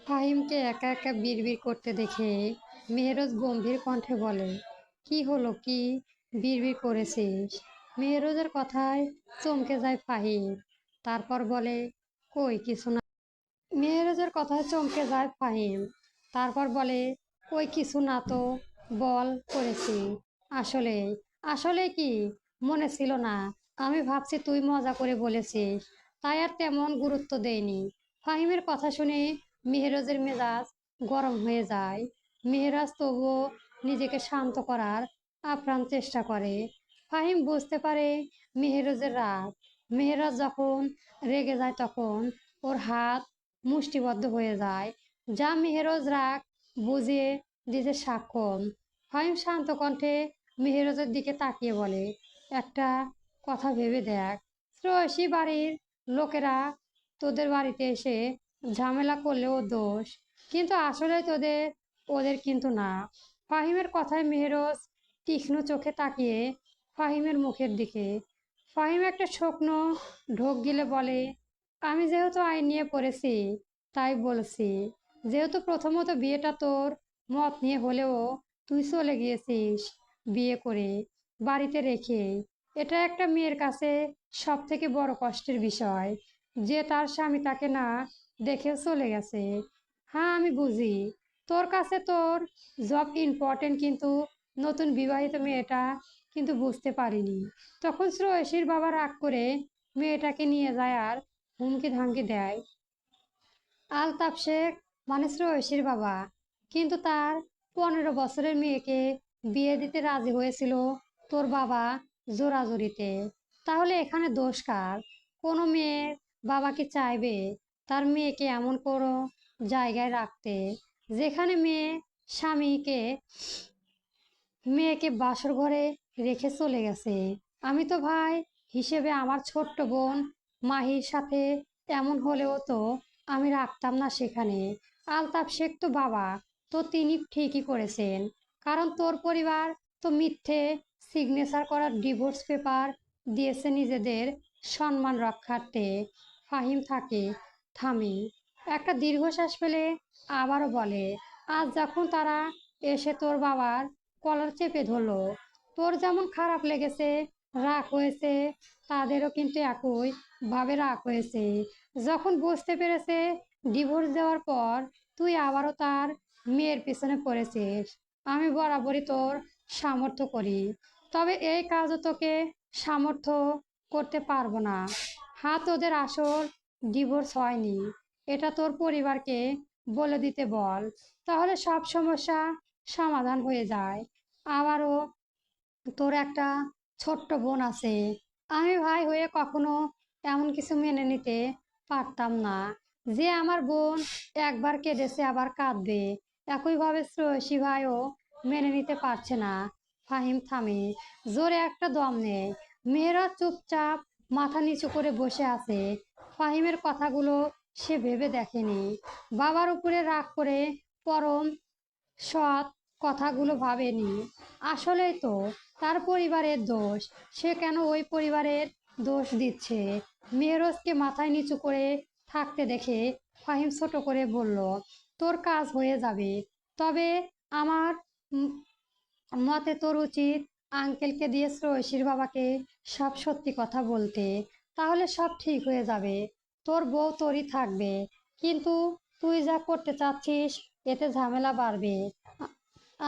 ফাহিমকে একা একা বিড়বিড় করতে দেখে মেহরোজ গম্ভীর কণ্ঠে বলে, কি হলো, কি বিড়বিড় করেছিস? মেহরোজের কথায় চমকে যায় ফাহিম। তারপর বলে, কই কিছু না। মেহরোজের কথায় চমকে যায় ফাহিম। তারপর বলে, কই কিছু না তো, বল করেছি। আসলে আসলে কি, মনে ছিল না? আমি ভাবছি তুই মজা করে বলেছিস, তাই আর তেমন গুরুত্ব দেইনি। ফাহিমের কথা শুনে মেহরোজের মেজাজ গরম হয়ে যায়। মেহরাজ তবুও নিজেকে শান্ত করার আপ্রাণ চেষ্টা করে। ফাহিম বুঝতে পারে মেহরোজের রাগ। মেহরাজ যখন রেগে যায় তখন ওর হাত মুষ্টিবদ্ধ হয়ে যায়, যা মেহেরজ রাগ বুঝিয়ে দিতে সাক্ষম। ফাহিম শান্ত কণ্ঠে মেহেরজের দিকে তাকিয়ে বলে, একটা কথা ভেবে দেখ, শ্রেয়সী বাড়ির লোকেরা তোদের বাড়িতে এসে ঝামেলা করলেও দোষ, কিন্তু আসলে ওদের কিন্তু না। ফাহিমের কথায় মেহেরজ তীক্ষ্ণ চোখে তাকিয়ে ফাহিমের মুখের দিকে। ফাহিম একটা শুকনো ঢোক গিলে বলে, আমি যেহেতু আইন নিয়ে পড়েছি তাই বলছি, যেহেতু প্রথমত বিয়েটা তোর মত নিয়ে হলেও তুই চলে গিয়েছিস বিয়ে করে বাড়িতে রেখে। এটা একটা মেয়ের কাছে সব থেকে বড় কষ্টের বিষয় যে তার স্বামী তাকে না দেখেও চলে গেছে। হ্যাঁ, আমি বুঝি তোর কাছে তোর জব ইম্পর্টেন্ট, কিন্তু নতুন বিবাহিত মেয়েটা কিন্তু বুঝতে পারিনি। তখন শ্রেয়সীর বাবা রাগ করে মেয়েটাকে নিয়ে যায় আর হুমকি ধামকি দেয়। আলতাফ শেখ মানে শ্রেয়সীর বাবা কিন্তু তার 15 বছরের মেয়েকে বিয়ে দিতে রাজি হয়েছিল তোর বাবা জোরাজুরিতে। তাহলে এখানে দোষ কার? কোনো মেয়ের বাবা কি চাইবে তার মেয়েকে এমন কোনো জায়গায় রাখতে যেখানে মেয়েকে বাসর ঘরে রেখে চলে গেছে? আমি তো ভাই হিসেবে আমার ছোট্ট বোন মাহির সাথে এমন হলেও তো আমি রাখতাম না সেখানে। আলতাফ শেখ তো বাবা, তো তিনি ঠিকই করেছেন, কারণ তোর পরিবার তো মিথ্যে সিগনেচার করা ডিভোর্স পেপার দিয়েছে নিজেদের সম্মান রক্ষার্থে। ফাহিম থামে, একটা দীর্ঘশ্বাস ফেলে আবারও বলে, আজ যখন তারা এসে তোর বাবার কলার চেপে ধরলো, তোর যেমন খারাপ লেগেছে, রাগ হয়েছে, তাদেরও কিন্তু একই ভাবে রাগ হয়েছে। যখন বুঝতে পেরেছে ডিভোর্স দেওয়ার পর তুই আবারও তার মেয়ের পিছনে পড়েছিস। আমি বরাবরই তোর সামর্থ্য করি, তবে এই কাজও তোকে সামর্থ্য করতে পারবো না। হাত ওদের আসল ডিভোর্স হয়নি, এটা তোর পরিবারকে বলে দিতে বল, তাহলে সব সমস্যা সমাধান হয়ে যায়। আবারও তোর একটা ছোট্ট বোন আছে, আমি ভাই হয়ে কখনো এমন কিছু মেনে নিতে পারতাম না যে আমার বোন একবার কেঁদেছে আবার কাঁদবে। একইভাবে শ্রেয়সী ভাইও মেনে নিতে পারছে না। ফাহিম থামে, জোরে একটা দম নেয়। মেয়েরা চুপচাপ মাথা নিচু করে বসে আছে। ফাহিমের কথাগুলো সে ভেবে দেখেনি। বাবার উপরে রাগ করে পরম সৎ কথাগুলো ভাবেনি। আসলেই তো তার পরিবারের দোষ, সে কেন ওই পরিবারের দোষ দিচ্ছে? মেহরোজকে মাথায় নিচু করে থাকতে দেখে ফাহিম ছোট করে বলল, তোর কাজ হয়ে যাবে, তবে আমার মতে তোর উচিত আঙ্কেলকে দিয়ে শ্রেয়সীর বাবাকে সব সত্যি কথা বলতে, তাহলে সব ঠিক হয়ে যাবে। তোর বউ তোরই থাকবে, কিন্তু তুই যা করতে চাচ্ছিস এতে ঝামেলা বাড়বে।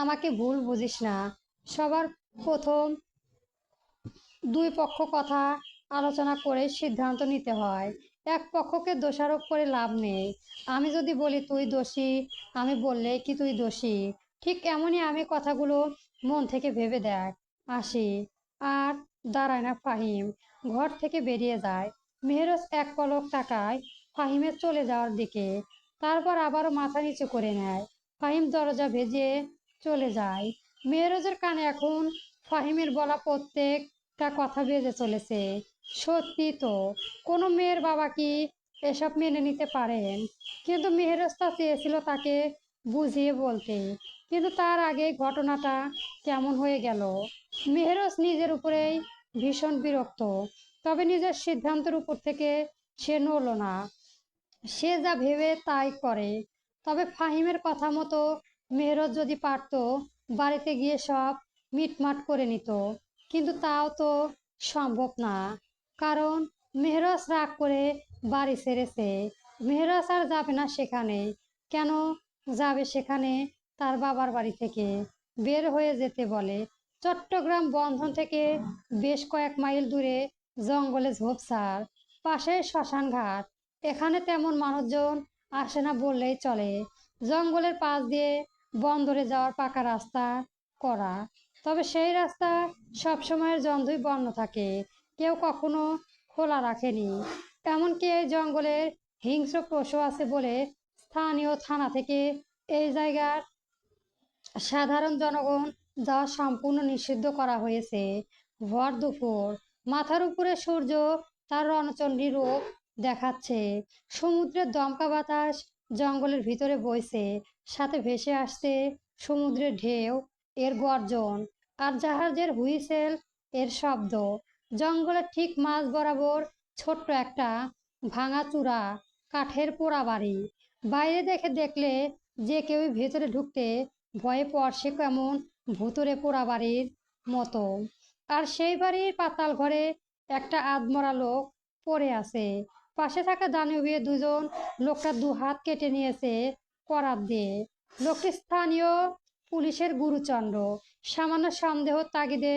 আমাকে ভুল বুঝিস না, সবার প্রথম দুই পক্ষ কথা আলোচনা করে সিদ্ধান্ত নিতে হয়। এক পক্ষকে দোষারোপ করে লাভ নেই। আমি যদি বলি তুই দোষী, আমি বললে কি তুই দোষী, ঠিক এমনই আমি কথাগুলো মন থেকে ভেবে দেখ। আসি। আর দাঁড়ায় না ফাহিম, ঘর থেকে বেরিয়ে যায়। মেহরজ এক পলক তাকায় ফাহিমের চলে যাওয়ার দিকে, তারপর আবারও মাথা নিচু করে নেয়। ফাহিম দরজা ভেজে চলে যায়। মেহরজের কানে এখন ফাহিমের বলা প্রত্যেকটা কথা বেজে চলেছে। সত্যি তো, কোনো মেয়ের বাবা কি এসব মেনে নিতে পারেন? কিন্তু মেহরজ তা চেয়েছিল তাকে বুঝিয়ে বলতে, কিন্তু তার আগে ঘটনাটা কেমন হয়ে গেল। মেহরজ নিজের উপরেই ভীষণ বিরক্ত, তবে নিজের সিদ্ধান্তের উপর থেকে সে নড়ল না। সে যা ভেবে তাই করে। তবে ফাহিমের কথা মতো মেহরজ যদি পারত বাড়িতে গিয়ে সব মিটমাট করে নিত, কিন্তু তাও তো সম্ভব না। কারণ মেহরজ রাগ করে বাড়ি ছেড়েছে। মেহরজ আর যাবে না সেখানে। কেন যাবে সেখানে? তার বাবার বাড়ি থেকে বের হয়ে যেতে বলে। চট্টগ্রাম বন্ধন থেকে বেশ কয়েক মাইল দূরে জঙ্গলে ঝোপঝাড়, পাশে শ্মশান ঘাট। এখানে তেমন মানুষজন আসে না বললেই চলে। জঙ্গলের পাশ দিয়ে বন্দরে যাওয়ার পাকা রাস্তা করা, তবে সেই রাস্তা সবসময়ের জন্যই বন্ধ থাকে, কেউ কখনো খোলা রাখেনি। এমনকি এই জঙ্গলের হিংস্র পশু আছে বলে স্থানীয় থানা থেকে এই জায়গার সাধারণ জনগণ যাওয়া সম্পূর্ণ নিষিদ্ধ করা হয়েছে। ভর দুপুর, মাথার উপরে সূর্য তার রণচণ্ডী রূপ দেখাচ্ছে। সমুদ্রের দমকা বাতাস জঙ্গলের ভিতরে বইছে, সাথে ভেসে আসছে সমুদ্রের ঢেউ, এর গর্জন, আর জাহাজের হুইসেল এর শব্দ। জঙ্গলের ঠিক মাঝ বরাবর ছোট্ট একটা ভাঙাচুরা কাঠের পোড়া বাড়ি। বাইরে দেখলে যে কেউই ভেতরে ঢুকতে ভয়ে পড়ছে কেমন ভুতুড়ে পোড়া বাড়ির মতো। আর সেই বাড়ির পাতাল ঘরে একটা আধমরা লোক পড়ে আছে। পাশে থাকা দানবীয় দুজন লোকটা দু হাত কেটে নিয়েছে করাত দিয়ে। লোকটি স্থানীয় পুলিশের গুরুচন্ড। সামান্য সন্দেহ তাগিদে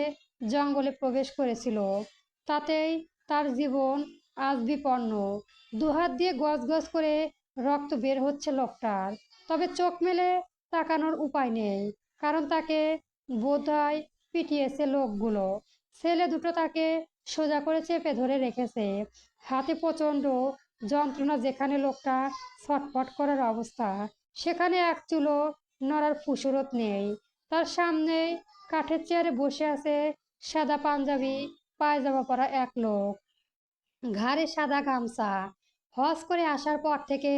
জঙ্গলে প্রবেশ করেছিল, তাতেই তার জীবন আজ বিপন্ন। দুহাত দিয়ে গজ গজ করে রক্ত বের হচ্ছে লোকটার, তবে চোখ মেলে তাকানোর উপায় নেই, কারণ তাকে বোধহয় পিটিয়েছে লোকগুলো। ছেলে দুটো তাকে সোজা করে চেপে ধরে রেখেছে, হাতে প্রচণ্ড যন্ত্রণা। যেখানে লোকটা ছটফট করার অবস্থা, সেখানে এক চুলো নড়ার ফুসরত নেই। তার সামনে কাঠের চেয়ারে বসে আছে সাদা পাঞ্জাবি পায়জামা পরা এক লোক, ঘাড়ে সাদা গামছা। হজ করে আসার পর থেকে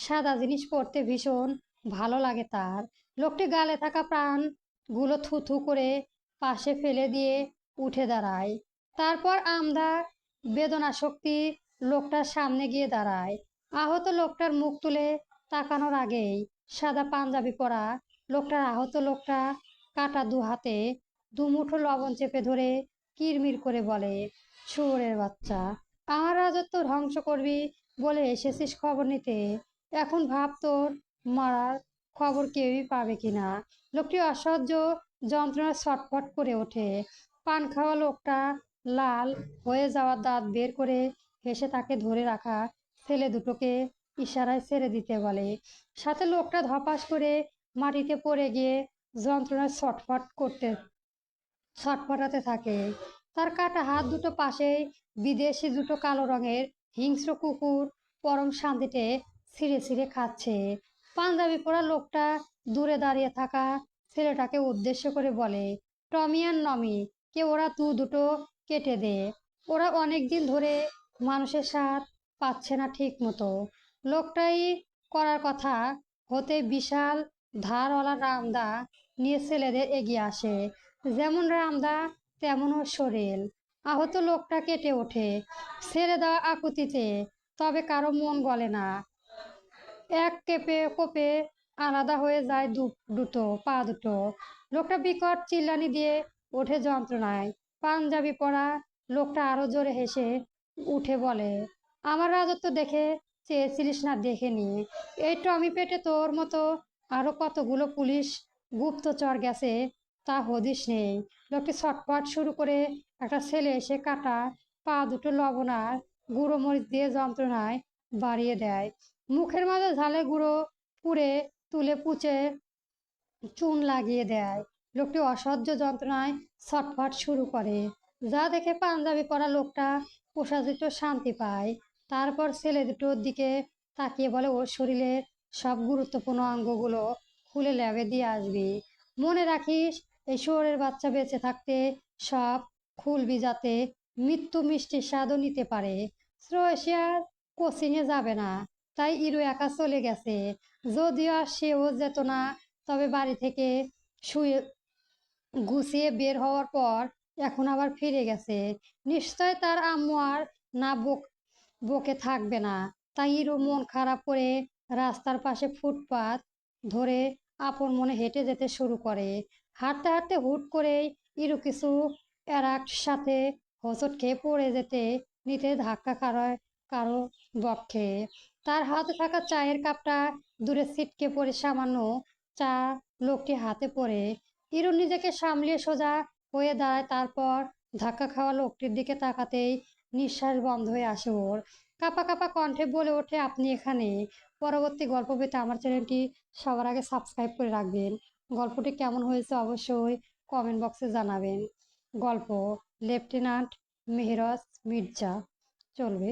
সাদা জিনিস পরতে ভীষণ ভালো লাগে তার। লোকটি গালে থাকা প্রাণ গুলো থুথু করে পাশে ফেলে দিয়ে উঠে দাঁড়ায়। তারপর আমদা বেদনাশক্তি লোকটার সামনে গিয়ে দাঁড়ায়। আহত লোকটার মুখ তুলে তাকানোর আগেই সাদা পাঞ্জাবি পরা লোকটা কাটা দু হাতে দুমুঠো লবণ চেপে ধরে কিরমির করে বলে, শুয়োরের বাচ্চা, আমার রাজত্ব ধ্বংস করবি বলে এসেছিস খবর নিতে? এখন ভাব তোর মারার খবর কেউই পাবে কিনা। লোকটি অসহ্য যন্ত্রণা ছটফট করে ওঠে। পান খাওয়া লোকটা লাল হয়ে যাওয়া দাঁত বের করে হেসে তাকে ধরে রাখা ছেলে দুটোকে ইশারায় ছেড়ে দিতে বলে। সাথে লোকটা ধপাস করে মাটিতে পড়ে গিয়ে যন্ত্রণায় ছটফটাতে থাকে। তার কাটা হাত দুটো পাশেই বিদেশি দুটো কালো রঙের হিংস্র কুকুর পরম শান্তিতে ছিঁড়ে ছিঁড়ে খাচ্ছে। পাঞ্জাবি পরা লোকটা দূরে দাঁড়িয়ে থাকা ছেলেটাকে উদ্দেশ্য করে বলে, টমি আর নমি, কে ওরা দুটো কেটে দে। ওরা অনেক দিন ধরে মানুষের স্বাদ পাচ্ছে না ঠিক মতো। লোকটাই করার কথা হতে বিশাল ধারওয়ালা রামদা নিয়ে ছেলেদের এগিয়ে আসে। যেমন রামদা তেমন ওর শরীর। আহত লোকটা কেটে ওঠে ছেড়ে দেওয়া আকুতিতে, তবে কারো মন গলে না। এক কোপে আলাদা হয়ে যায় দুটো পা দুটো। লোকটা বিকট চিল্লানি দিয়ে ওঠে যন্ত্রণায়। পাঞ্জাবি পরা লোকটা আরো জোরে হেসে উঠে বলে, আমার রাজত্ব দেখে চেয়েছিলিস না? দেখে নি। এই টমি পেটে তোর মতো আরো কতগুলো পুলিশ গুপ্তচর গেছে তা হদিস নেই। লোকটি ছটফট শুরু করে একটা ছেলে এসে কাটা পা দুটো লবণ আর গুঁড়ো মরিচ দিয়ে যন্ত্রণায় বাড়িয়ে দেয়। মুখের মাঝে ঝালে গুঁড়ো পুড়ে তুলে পুচে চুন লাগিয়ে দেয়। লোকটি অসহ্য যন্ত্রণায় ছটফট শুরু করে, যা দেখে পাঞ্জাবি পরা লোকটা প্রশাসিত শান্তি পায়। তারপর ছেলে দুটোর দিকে তাকিয়ে বলে, ওর শরীরের সব গুরুত্বপূর্ণ অঙ্গগুলো খুলে ল্যাবে দিয়ে আসবি। মনে রাখিস, এই শুয়োরের বাচ্চা বেঁচে থাকতে সব খুলবি, যাতে মৃত্যু মিষ্টির স্বাদও নিতে পারে। শ্রোয়েশিয়ার কোচিংয়ে যাবে না, তাই ইরু একা চলে গেছে। যদিও আর সেও যেত না, তবে বাড়ি থেকে শুয়ে গুছিয়ে বের হওয়ার পর এখন আবার ফিরে গেছে। নিশ্চয় তার আম্মু আর না বকে থাকবে না। তাই ইরু মন খারাপ করে রাস্তার পাশে ফুটপাত ধরে আপন মনে হেঁটে যেতে শুরু করে। হাঁটতে হাঁটতে হুট করেই ইরু কিছু এরার সাথে হোঁচট খেয়ে পড়ে যেতে নিতে ধাক্কা খাওয়ায় কারো বক্ষে। তার হাতে থাকা চায়ের কাপটা দূরে ছিটকে পড়ে সামান্য চা লোকটি হাতে পড়ে। ইরু নিজেকে সামলিয়ে সোজা হয়ে দাঁড়ায়, তারপর ধাক্কা খাওয়া লোকটির দিকে তাকাতেই নিঃশ্বাস বন্ধ হয়ে আসে ওর। কাঁপা কাঁপা কণ্ঠে বলে ওঠে, আপনি এখানে? পরবর্তী গল্প পেতে আমার চ্যানেলটি সবার আগে সাবস্ক্রাইব করে রাখবেন। গল্পটি কেমন হয়েছে অবশ্যই কমেন্ট বক্সে জানাবেন। গল্প লেফটেন্যান্ট মেহরাজ মির্জা। চলবে।